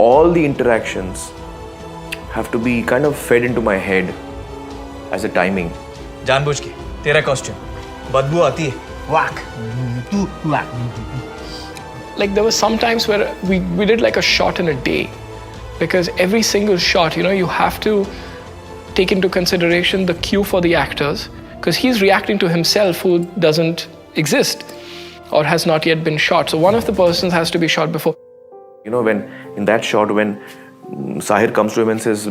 all the interactions have to be kind of fed into my head as a timing. जानबूझ के तेरा costume बदबू आती है. Whack. तू whack. Like there were some times where we did like a shot in a day, because every single shot, you have to take into consideration the cue for the actors, because he's reacting to himself who doesn't exist or has not yet been shot. So one of the persons has to be shot before. When in that shot when Sahir comes to him and says,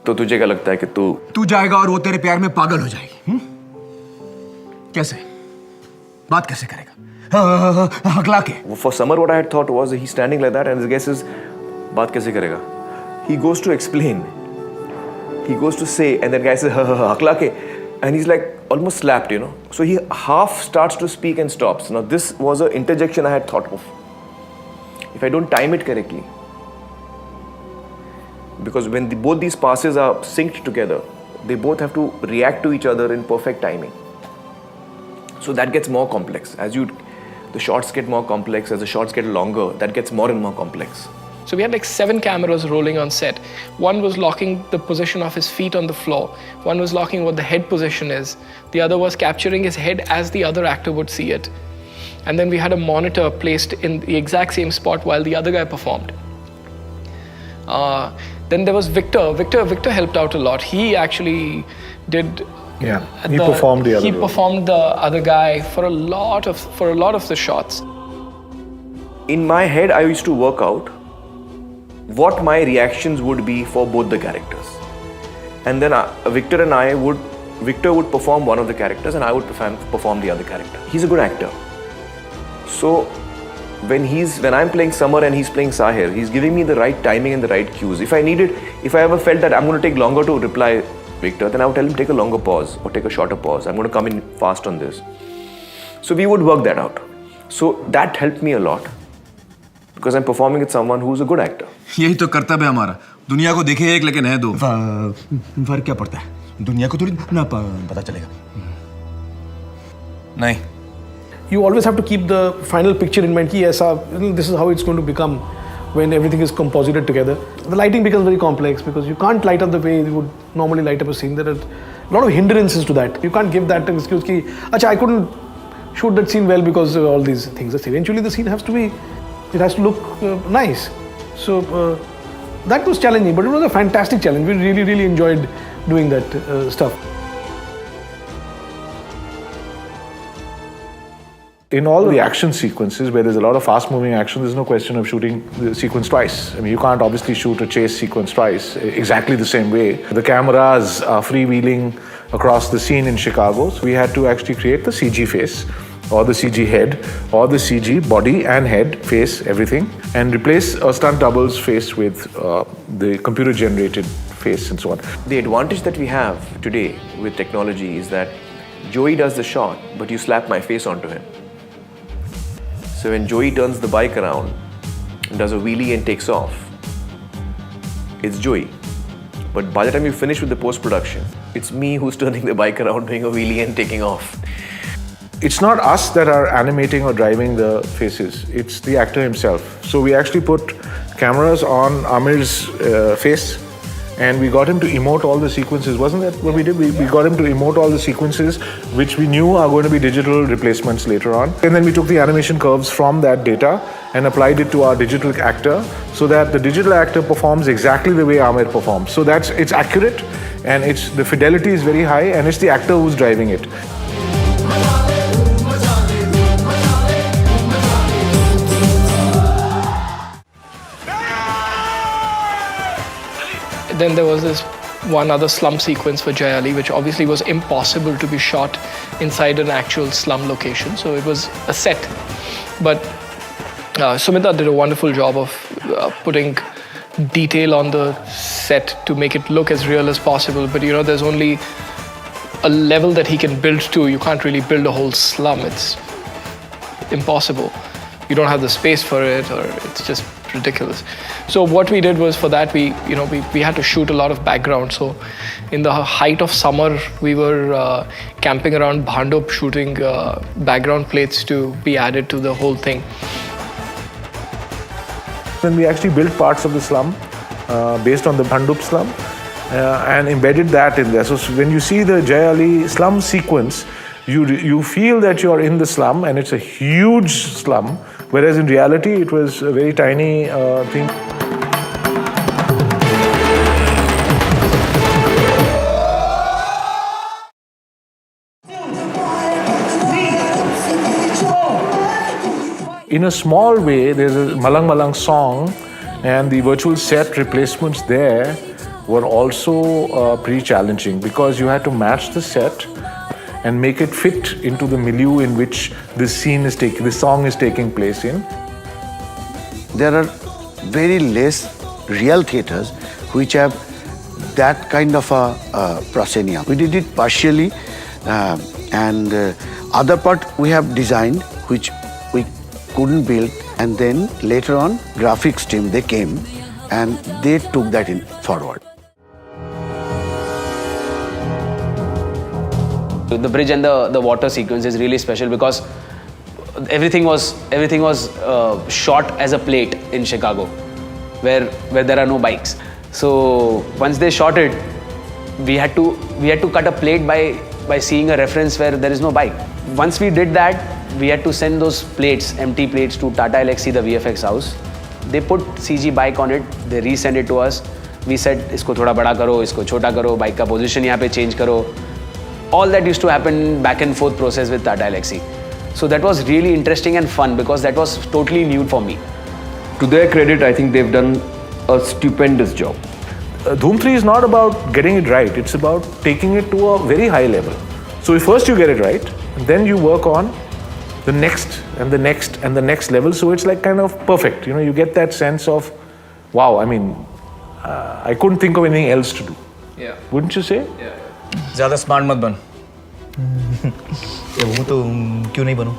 तो तुझे क्या लगता है कि तू जाएगा और वो तेरे प्यार में पागल हो जाएगी? कैसे? बात कैसे करेगा? हकला के. For Samar, what I had thought was he's standing like that and his guess is, बात कैसे करेगा? He goes to explain. He goes to say, and then guy says, हकला के, and he's like almost slapped, So he half starts to speak and stops. Now this was an interjection I had thought of. If I don't time it correctly, because when both these passes are synced together, they both have to react to each other in perfect timing. So that gets more complex. The shots get more complex, as the shots get longer, that gets more and more complex. So we had like 7 cameras rolling on set. One was locking the position of his feet on the floor. One was locking what the head position is. The other was capturing his head as the other actor would see it. And then we had a monitor placed in the exact same spot while the other guy performed. Then there was Victor. Victor helped out a lot. He actually did. Yeah, he performed the other. He performed the other guy for a lot of the shots. In my head, I used to work out what my reactions would be for both the characters, and then Victor would perform one of the characters, and I would perform the other character. He's a good actor, so when I'm playing Samar and he's playing Sahir, he's giving me the right timing and the right cues. If I ever felt that I'm going to take longer to reply Victor, then I would tell him take a longer pause or take a shorter pause. I'm going to come in fast on this. So we would work that out. So that helped me a lot, because I'm performing with someone who's a good actor. यही तो कर्तव्य है हमारा. दुनिया को देखे एक लेकिन है दो. फर्क क्या पड़ता है? दुनिया को थोड़ी ना पता चलेगा. नहीं. You always have to keep the final picture in mind. Ki aisa, this is how it's going to become when everything is composited together. The lighting becomes very complex because you can't light up the way you would normally light up a scene. There are a lot of hindrances to that. You can't give that excuse ki, acha, I couldn't shoot that scene well because of all these things. Eventually the scene has to look nice. So that was challenging, but it was a fantastic challenge. We really, really enjoyed doing that stuff. In all the action sequences where there's a lot of fast-moving action, there's no question of shooting the sequence twice. I mean, you can't obviously shoot a chase sequence twice exactly the same way. The cameras are freewheeling across the scene in Chicago, so we had to actually create the CG face, or the CG head, or the CG body and head, face, everything, and replace a stunt double's face with the computer-generated face and so on. The advantage that we have today with technology is that Joey does the shot, but you slap my face onto him. So when Joey turns the bike around, does a wheelie and takes off, it's Joey. But by the time you finish with the post-production, it's me who's turning the bike around, doing a wheelie and taking off. It's not us that are animating or driving the faces, it's the actor himself. So we actually put cameras on Amir's face, and we got him to emote all the sequences. Wasn't that what we did? We got him to emote all the sequences which we knew are going to be digital replacements later on. And then we took the animation curves from that data and applied it to our digital actor, so that the digital actor performs exactly the way Amir performs. So it's accurate, and the fidelity is very high, and it's the actor who's driving it. Then there was this one other slum sequence for Jayali, which obviously was impossible to be shot inside an actual slum location. So it was a set. But Sumita did a wonderful job of putting detail on the set to make it look as real as possible. But there's only a level that he can build to. You can't really build a whole slum. It's impossible. You don't have the space for it, or it's just ridiculous. So what we did was, for that we had to shoot a lot of background. So in the height of summer, we were camping around Bhandup, shooting background plates to be added to the whole thing. Then we actually built parts of the slum based on the Bhandup slum and embedded that in there. So when you see the Jaya Ali slum sequence, you feel that you're in the slum and it's a huge slum, whereas in reality it was a very tiny thing. In a small way, there's a Malang Malang song, and the virtual set replacements there were also pretty challenging because you had to match the set and make it fit into the milieu in which this song is taking place in. There are very less real theatres which have that kind of a proscenium. We did it partially, and other part we have designed which we couldn't build, and then later on graphics team, they came and they took that in forward. The bridge and the water sequence is really special because everything was shot as a plate in Chicago, where there are no bikes. So once they shot it, we had to cut a plate by seeing a reference where there is no bike. Once we did that, we had to send those plates, empty plates, to Tata Elxsi, the VFX house. They put CG bike on it. They resend it to us. We said, "Isko thoda bada karo, isko chota karo, bike ka position yahan pe change karo." All that used to happen back and forth process with Tata Elxsi. So that was really interesting and fun because that was totally new for me. To their credit, I think they've done a stupendous job. Dhoom 3 is not about getting it right, it's about taking it to a very high level. So first you get it right, and then you work on the next and the next and the next level. So it's like kind of perfect. You know, you get that sense of, wow, I mean, I couldn't think of anything else to do. Yeah. Wouldn't you say? Yeah. ज़्यादा smart मत बन। वो तो क्यों नहीं बनूं?